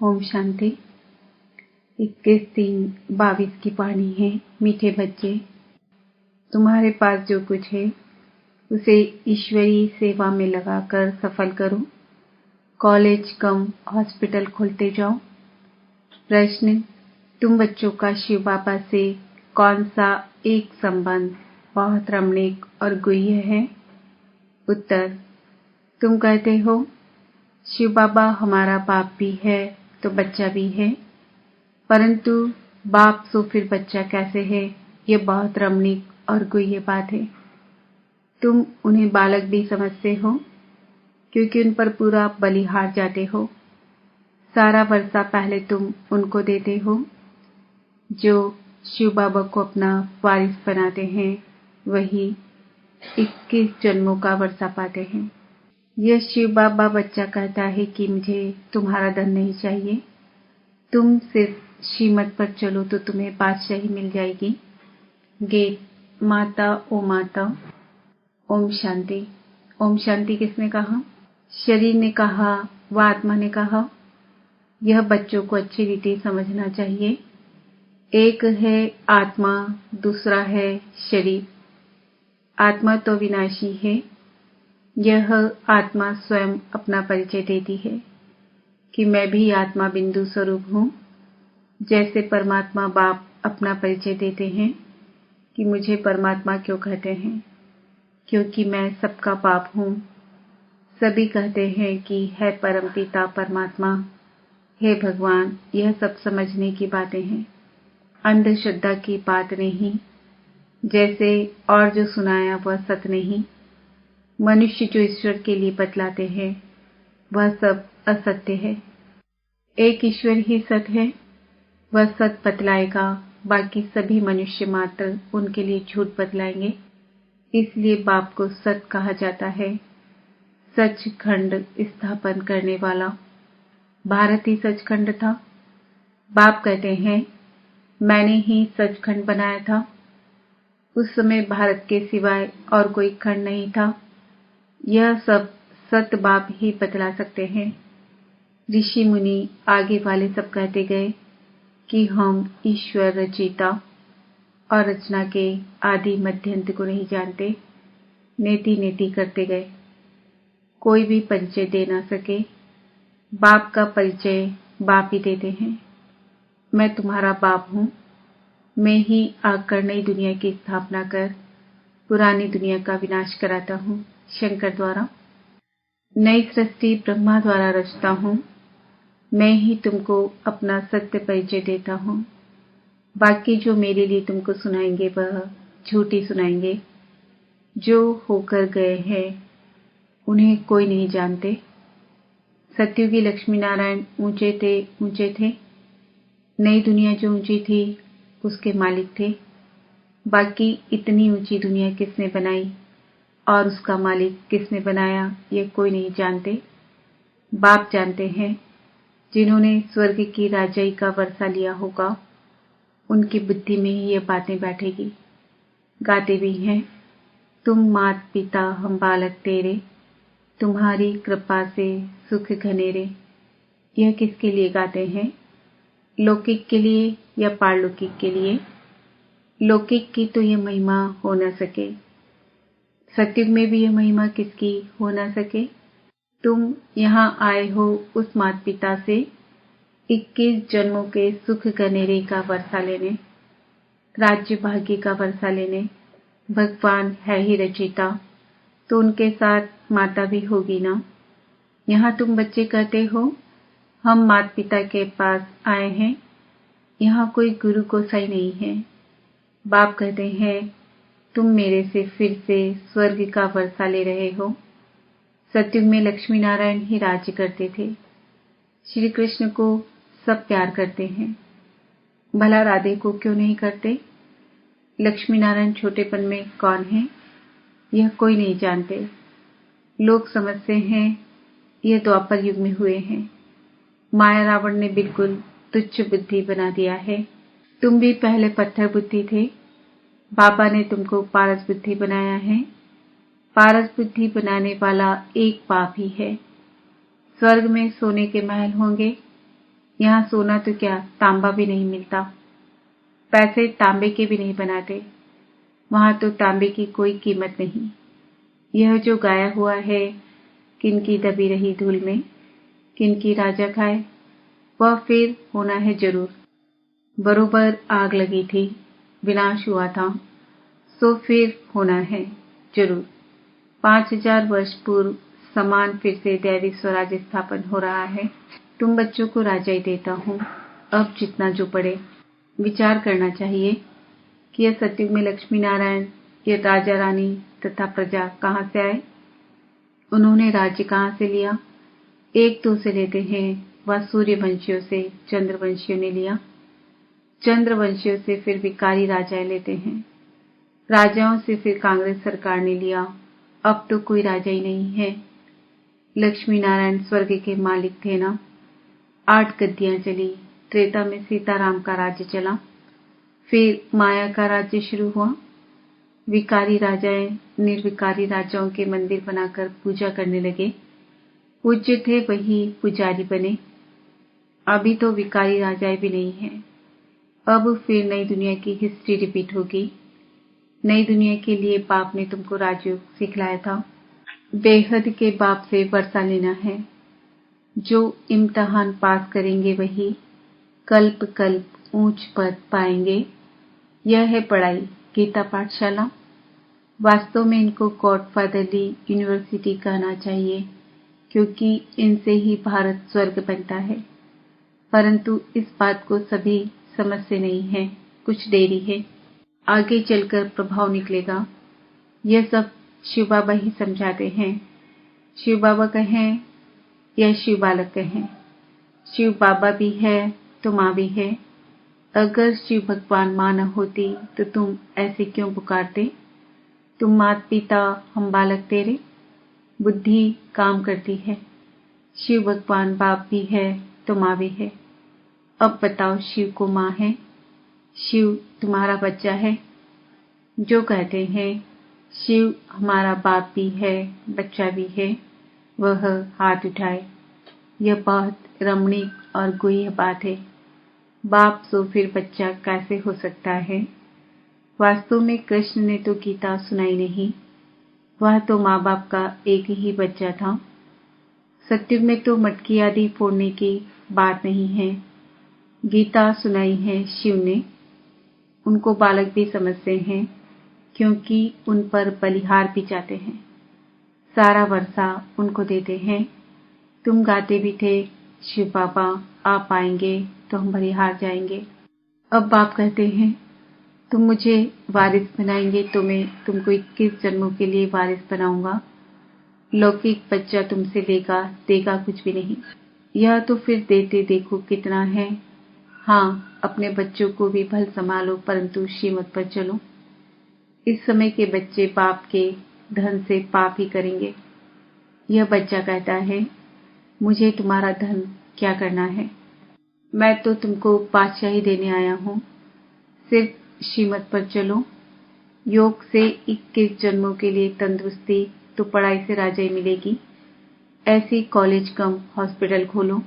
ओम शांति। 21/3/22 की वाणी है। मीठे बच्चे, तुम्हारे पास जो कुछ है उसे ईश्वरीय सेवा में लगाकर सफल करो। कॉलेज कम हॉस्पिटल खोलते जाओ। प्रश्न, तुम बच्चों का शिव बाबा से कौन सा एक संबंध बहुत रमणीक और गुह्य है? उत्तर, तुम कहते हो शिव बाबा हमारा बाप भी है तो बच्चा भी है, परंतु बाप तो फिर बच्चा कैसे है? ये बहुत रमणीक और गुह्य बात है। तुम उन्हें बालक भी समझते हो क्योंकि उन पर पूरा बलिहार जाते हो। सारा वर्षा पहले तुम उनको देते हो। जो शिव बाबा को अपना वारिस बनाते हैं वही 21 जन्मों का वर्षा पाते हैं। यह शिव बाबा बच्चा कहता है कि मुझे तुम्हारा धन नहीं चाहिए, तुम सिर्फ श्रीमत पर चलो तो तुम्हें बादशाही मिल जाएगी। गेट माता ओ माता। ओम शांति। ओम शांति किसने कहा? शरीर ने कहा व आत्मा ने कहा। यह बच्चों को अच्छी रीति समझना चाहिए। एक है आत्मा, दूसरा है शरीर। आत्मा तो विनाशी है। यह आत्मा स्वयं अपना परिचय देती है कि मैं भी आत्मा बिंदु स्वरूप हूँ। जैसे परमात्मा बाप अपना परिचय देते हैं कि मुझे परमात्मा क्यों कहते हैं, क्योंकि मैं सबका बाप हूँ। सभी कहते हैं कि है परम पिता परमात्मा, हे भगवान। यह सब समझने की बातें हैं, अंधश्रद्धा की बात नहीं। जैसे और जो सुनाया वह सत्य नहीं। मनुष्य जो ईश्वर के लिए बतलाते हैं वह सब असत्य है। एक ईश्वर ही सत्य है, वह सत्य बतलाएगा, बाकी सभी मनुष्य मात्र उनके लिए झूठ बतलाएंगे। इसलिए बाप को सत्य कहा जाता है। सचखंड स्थापन करने वाला। भारत ही सचखंड था। बाप कहते हैं मैंने ही सचखंड बनाया था। उस समय भारत के सिवाय और कोई खंड नहीं था। यह सब सत्य बाप ही बतला सकते हैं। ऋषि मुनि आगे वाले सब कहते गए कि हम ईश्वर रचयिता और रचना के आदि मध्यंत को नहीं जानते। नेति नेति करते गए, कोई भी परिचय दे ना सके। बाप का परिचय बाप ही देते हैं। मैं तुम्हारा बाप हूँ। मैं ही आकर नई दुनिया की स्थापना कर पुरानी दुनिया का विनाश कराता हूँ। शंकर द्वारा नई सृष्टि ब्रह्मा द्वारा रचता हूँ। मैं ही तुमको अपना सत्य परिचय देता हूँ। बाकी जो मेरे लिए तुमको सुनाएंगे वह झूठी सुनाएंगे। जो होकर गए हैं उन्हें कोई नहीं जानते। सत्युगी लक्ष्मी नारायण ऊंचे थे। नई दुनिया जो ऊंची थी उसके मालिक थे। बाकी इतनी ऊंची दुनिया किसने बनाई और उसका मालिक किसने बनाया ये कोई नहीं जानते। बाप जानते हैं। जिन्होंने स्वर्ग की राजाई का वर्षा लिया होगा उनकी बुद्धि में ही ये बातें बैठेगी। गाते भी हैं, तुम मात पिता हम बालक तेरे, तुम्हारी कृपा से सुख घनेरे। यह किसके लिए गाते हैं? लौकिक के लिए या पारलौकिक के लिए? लौकिक की तो यह महिमा हो न सके। सत्युग में भी यह महिमा किसकी हो न सके। तुम यहाँ आए हो उस माता पिता से 21 जन्मों के सुख गनेरे का वर्षा लेने, राज्य भाग्य का वर्षा लेने। भगवान है ही रचयिता तो उनके साथ माता भी होगी ना। यहाँ तुम बच्चे कहते हो हम माता पिता के पास आए हैं। यहाँ कोई गुरु को सही नहीं है। बाप कहते हैं तुम मेरे से फिर से स्वर्ग का वर्षा ले रहे हो। सत्युग में लक्ष्मी नारायण ही राज्य करते थे। श्री कृष्ण को सब प्यार करते हैं, भला राधे को क्यों नहीं करते? लक्ष्मी नारायण छोटेपन में कौन है यह कोई नहीं जानते। लोग समझते हैं यह द्वापर युग में हुए हैं। माया रावण ने बिल्कुल तुच्छ बुद्धि बना दिया है। तुम भी पहले पत्थर बुद्धि थे। बाबा ने तुमको पारस बुद्धि बनाया है। पारस बुद्धि बनाने वाला एक बाप ही है। स्वर्ग में सोने के महल होंगे। यहाँ सोना तो क्या तांबा भी नहीं मिलता, पैसे तांबे के भी नहीं बनाते। वहाँ तो तांबे की कोई कीमत नहीं। यह जो गाया हुआ है, किनकी दबी रही धूल में किनकी राजा खाए, वह फिर होना है जरूर। बरोबर आग लगी थी, विनाश हुआ था, सो फिर होना है जरूर। 5000 वर्ष पूर्व समान फिर से दैवी स्वराज स्थापन हो रहा है। तुम बच्चों को राजा ही देता हूँ, अब जितना जो पड़े। विचार करना चाहिए कि यह सतयुग में लक्ष्मी नारायण, यह राजा रानी तथा प्रजा कहाँ से आए, उन्होंने राज्य कहाँ से लिया। एक दो से लेते हैं, वह सूर्यवंशियों से चंद्रवंशियों ने लिया, चंद्रवंशियों से फिर भिखारी राजाएं लेते हैं, राजाओं से फिर कांग्रेस सरकार ने लिया। अब तो कोई राजा ही नहीं है। लक्ष्मी नारायण स्वर्ग के मालिक थे ना। 8 गद्दियां चली। त्रेता में सीताराम का राज्य चला, फिर माया का राज्य शुरू हुआ। विकारी राजाएं निर्विकारी राजाओं के मंदिर बनाकर पूजा करने लगे। पूज्य थे वही पुजारी बने। अभी तो विकारी राजाएं भी नहीं है। अब फिर नई दुनिया की हिस्ट्री रिपीट होगी। नई दुनिया के लिए बाप ने तुमको राजयोग सिखलाया था। बेहद के बाप से वर्षा लेना है। जो इम्तिहान पास करेंगे वही कल्प कल्प ऊंच पद पाएंगे। यह है पढ़ाई, गीता पाठशाला। वास्तव में इनको गॉडफादरली यूनिवर्सिटी कहना चाहिए, क्योंकि इनसे ही भारत स्वर्ग बनता है। परंतु इस बात को सभी समझते नहीं है, कुछ देरी है, आगे चलकर प्रभाव निकलेगा। यह सब शिव बाबा ही समझाते हैं। शिव बाबा कहें या शिव बालक कहें, शिव बाबा भी है तो माँ भी है। अगर शिव भगवान माँ न होती तो तुम ऐसे क्यों पुकारते। तुम मात पिता हम बालक तेरे, बुद्धि काम करती है। शिव भगवान बाप भी है तो माँ भी है। अब बताओ, शिव को माँ है, शिव तुम्हारा बच्चा है। जो कहते हैं शिव हमारा बाप भी है बच्चा भी है, वह हाथ उठाए। यह बहुत रमणीक और गुह्य बात है। बाप तो फिर बच्चा कैसे हो सकता है। वास्तव में कृष्ण ने तो गीता सुनाई नहीं, वह तो माँ बाप का एक ही बच्चा था। सत्युग में तो मटकी आदि फोड़ने की बात नहीं है। गीता सुनाई है शिव ने। उनको बालक भी समझते हैं, क्योंकि उन पर बलिहार भी जाते हैं। सारा वर्षा उनको देते हैं। तुम गाते भी थे, शिव बाबा आप आएंगे तो हम बलिहार जाएंगे। अब बाप कहते हैं तुम मुझे वारिस बनाएंगे तो मैं तुमको 21 जन्मों के लिए वारिस बनाऊंगा। लौकिक बच्चा तुमसे देगा कुछ भी नहीं। यह तो फिर देते देखो कितना है। हाँ, अपने बच्चों को भी भल संभालो, परंतु श्रीमत पर चलो। इस समय के बच्चे बाप के धन से पाप ही करेंगे। यह बच्चा कहता है मुझे तुम्हारा धन क्या करना है, मैं तो तुमको बादशाही देने आया हूँ। सिर्फ श्रीमत पर चलो। योग से 21 जन्मों के लिए तंदुरुस्ती तो पढ़ाई से राजा ही मिलेगी। ऐसी कॉलेज कम हॉस्पिटल खोलो।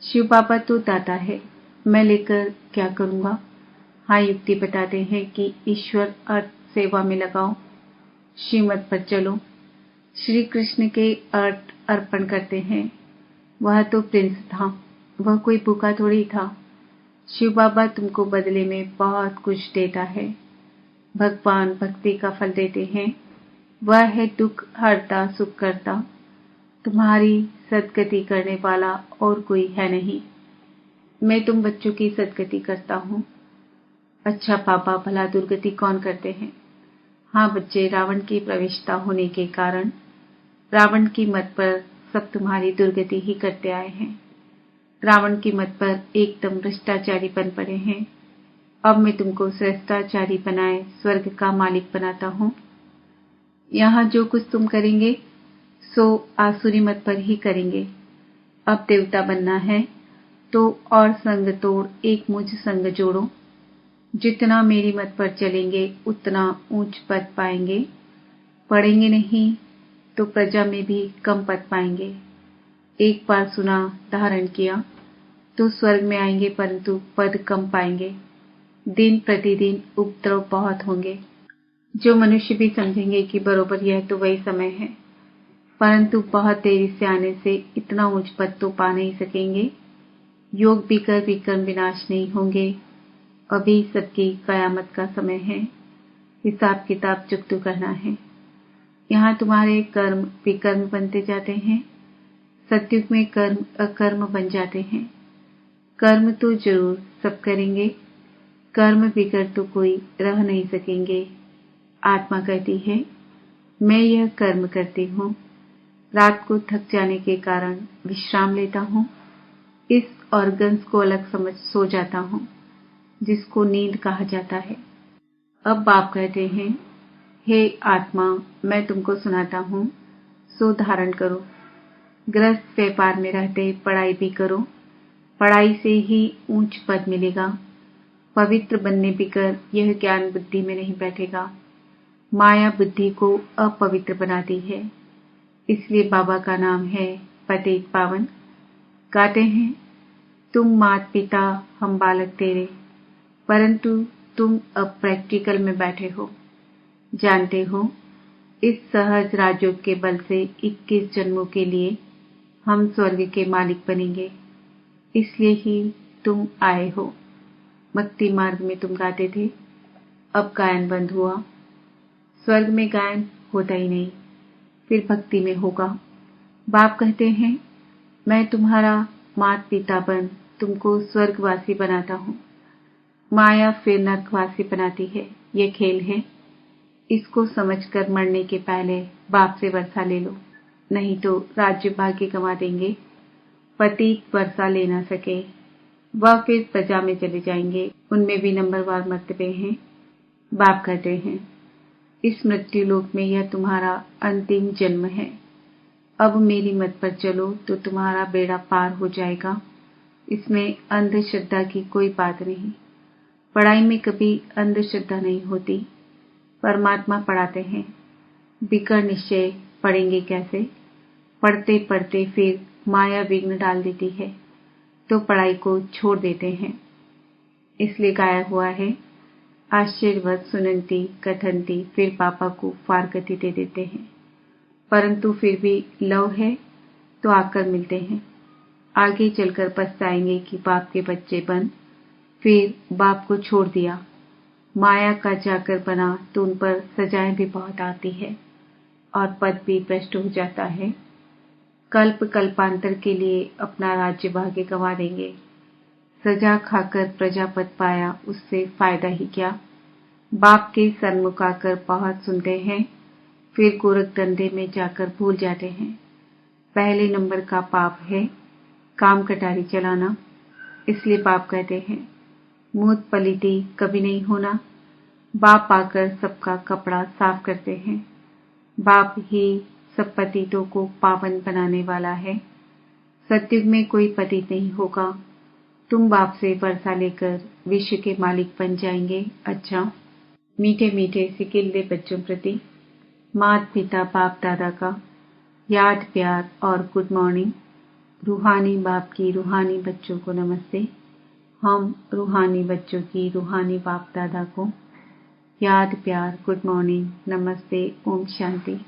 शिव बाबा तो दाता है, मैं लेकर क्या करूँगा। हाँ, युक्ति बताते हैं कि ईश्वर अर्थ सेवा में लगाओ, श्रीमत पर चलो। श्री कृष्ण के अर्थ अर्पण करते हैं। वह तो प्रिंस था, वह कोई भूखा थोड़ी था। शिव बाबा तुमको बदले में बहुत कुछ देता है। भगवान भक्ति का फल देते हैं। वह है दुख हरता सुख करता। तुम्हारी सदगति करने वाला और कोई है नहीं। मैं तुम बच्चों की सदगति करता हूँ। अच्छा पापा, भला दुर्गति कौन करते हैं। हाँ बच्चे, रावण की प्रविष्टता होने के कारण रावण की मत पर सब तुम्हारी दुर्गति ही करते आए हैं। रावण की मत पर एकदम भ्रष्टाचारी बन पड़े हैं। अब मैं तुमको श्रेष्ठाचारी बनाए स्वर्ग का मालिक बनाता हूँ। यहाँ जो कुछ तुम करेंगे सो आसुरी मत पर ही करेंगे। अब देवता बनना है तो और संग तोड़ एक मुझ संग जोड़ो। जितना मेरी मत पर चलेंगे उतना ऊंच पद पाएंगे। पढ़ेंगे नहीं तो प्रजा में भी कम पद पाएंगे। एक बार सुना, धारण किया। तो स्वर्ग में आएंगे परंतु पद कम पाएंगे। दिन प्रतिदिन उपद्रव बहुत होंगे। जो मनुष्य भी समझेंगे कि बरोबर यह तो वही समय है, परंतु बहुत देरी से आने से इतना ऊंच पद तो पा नहीं सकेंगे। योग भी कर विक्रम विनाश नहीं होंगे। अभी सबकी कयामत का समय है। हिसाब किताब चुकतू करना है। यहाँ तुम्हारे कर्म विकर्म बनते जाते हैं। सतयुग में कर्म अकर्म बन जाते हैं। कर्म तो जरूर सब करेंगे, कर्म बिगड़ तो कोई रह नहीं सकेंगे। आत्मा कहती है, मैं यह कर्म करती हूँ। रात को थक जाने के कारण विश्राम लेता हूँ। इस ऑर्गन्स को अलग समझ सो जाता हूँ, जिसको नींद कहा जाता है। अब बाप कहते हैं, हे आत्मा, मैं तुमको सुनाता हूँ, सो धारण करो। गृहस्थ व्यापार में रहते पढ़ाई भी करो। पढ़ाई से ही ऊंच पद मिलेगा। पवित्र बनने बिकर यह ज्ञान बुद्धि में नहीं बैठेगा। माया बुद्धि को अपवित्र बनाती है। इसलिए बाबा का नाम है पतित पावन। गाते हैं, तुम मात पिता हम बालक तेरे, परंतु तुम अब प्रैक्टिकल में बैठे हो। जानते हो, इस सहज राजयोग के बल से 21 जन्मों के लिए हम स्वर्ग के मालिक बनेंगे। इसलिए ही तुम आए हो। भक्ति मार्ग में तुम गाते थे, अब गायन बंद हुआ। स्वर्ग में गायन होता ही नहीं, फिर भक्ति में होगा। बाप कहते हैं, मैं तुम्हारा मात पिता बन तुमको स्वर्गवासी बनाता हूँ। माया फिर नरकवासी बनाती है। ये खेल है। इसको समझकर मरने के पहले बाप से वर्षा ले लो, नहीं तो राज्य भाग्य गंवा देंगे। पतित वर्षा ले ना सके, वह फिर प्रजा में चले जाएंगे। उनमें भी नंबरवार मर्तबे हैं। बाप कहते हैं, इस मृत्यु लोक में यह तुम्हारा अंतिम जन्म है। अब मेरी मत पर चलो तो तुम्हारा बेड़ा पार हो जाएगा। इसमें अंधश्रद्धा की कोई बात नहीं। पढ़ाई में कभी अंधश्रद्धा नहीं होती। परमात्मा पढ़ाते हैं। बिकर निश्चय पढ़ेंगे कैसे? पढ़ते पढ़ते फिर माया विघ्न डाल देती है, तो पढ़ाई को छोड़ देते हैं। इसलिए गाया हुआ है, आश्चर्यवत सुनंती कथंती, फिर पापा को फारकती दे देते हैं। परंतु फिर भी लव है तो आकर मिलते हैं। आगे चलकर पछताएंगे कि बाप के बच्चे बन फिर बाप को छोड़ दिया। माया का जाकर बना तो उन पर सजाएं भी बहुत आती है और पद भी भ्रष्ट हो जाता है। कल्प कल्पांतर के लिए अपना राज्य भाग्य गंवा देंगे। सजा खाकर प्रजापत पाया, उससे फायदा ही क्या। बाप के सन्मुख आकर बहुत सुनते हैं, फिर गोरख धंधे में जाकर भूल जाते हैं। पहले नंबर का पाप है काम कटारी चलाना। इसलिए बाप कहते हैं, मूत पलिती कभी नहीं होना। बाप आकर सबका कपड़ा साफ करते हैं। बाप ही सब पतितों को पावन बनाने वाला है। सतयुग में कोई पतित नहीं होगा। तुम बाप से वर्षा लेकर विश्व के मालिक बन जाएंगे। अच्छा, मीठे मीठे सिकिल्ले बच्चों प्रति माता पिता बाप दादा का याद प्यार और गुड मॉर्निंग। रूहानी बाप की रूहानी बच्चों को नमस्ते। हम रूहानी बच्चों की रूहानी बाप दादा को याद प्यार गुड मॉर्निंग नमस्ते ओम शांति।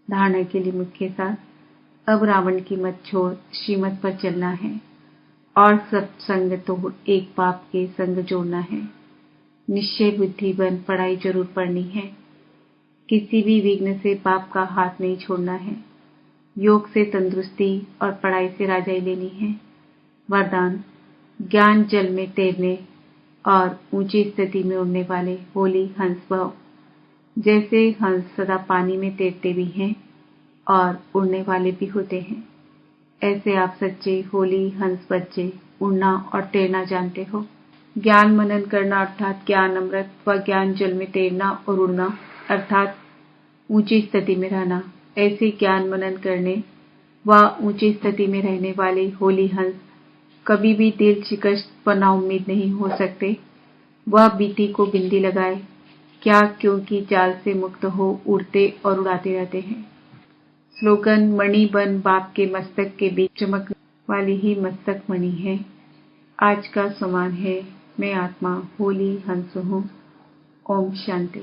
धारणा के लिए मुख्य सार, अब रावण की मत छोड़ श्रीमत पर चलना है और सब संग तोड़ एक बाप के संग जोड़ना है। निश्चय बुद्धि बन पढ़ाई जरूर पढ़नी है। किसी भी विघ्न से बाप का हाथ नहीं छोड़ना है। योग से तंदुरुस्ती और पढ़ाई से राजाई लेनी है। वरदान, ज्ञान जल में तैरने और ऊंची स्थिति में उड़ने वाले होली हंस भव। जैसे हंस सदा पानी में तैरते भी हैं और उड़ने वाले भी होते हैं, ऐसे आप सच्चे होली हंस बच्चे उड़ना और तैरना जानते हो। ज्ञान मनन करना अर्थात ज्ञान अमृत व ज्ञान जल में तैरना और उड़ना अर्थात ऊंची स्थिति में रहना। ऐसे ज्ञान मनन करने व ऊंची स्थिति में रहने वाले होली हंस कभी भी दिल शिकस्त व नाउम्मीद नहीं हो सकते। वह बीती को बिंदी लगाए क्या, क्योंकि जाल से मुक्त हो उड़ते और उड़ाते रहते हैं। स्लोगन, मणि बन बाप के मस्तक के बीच चमक वाली ही मस्तक मणि है। आज का समान है, मैं आत्मा होली हंस हूँ। ओम शांति।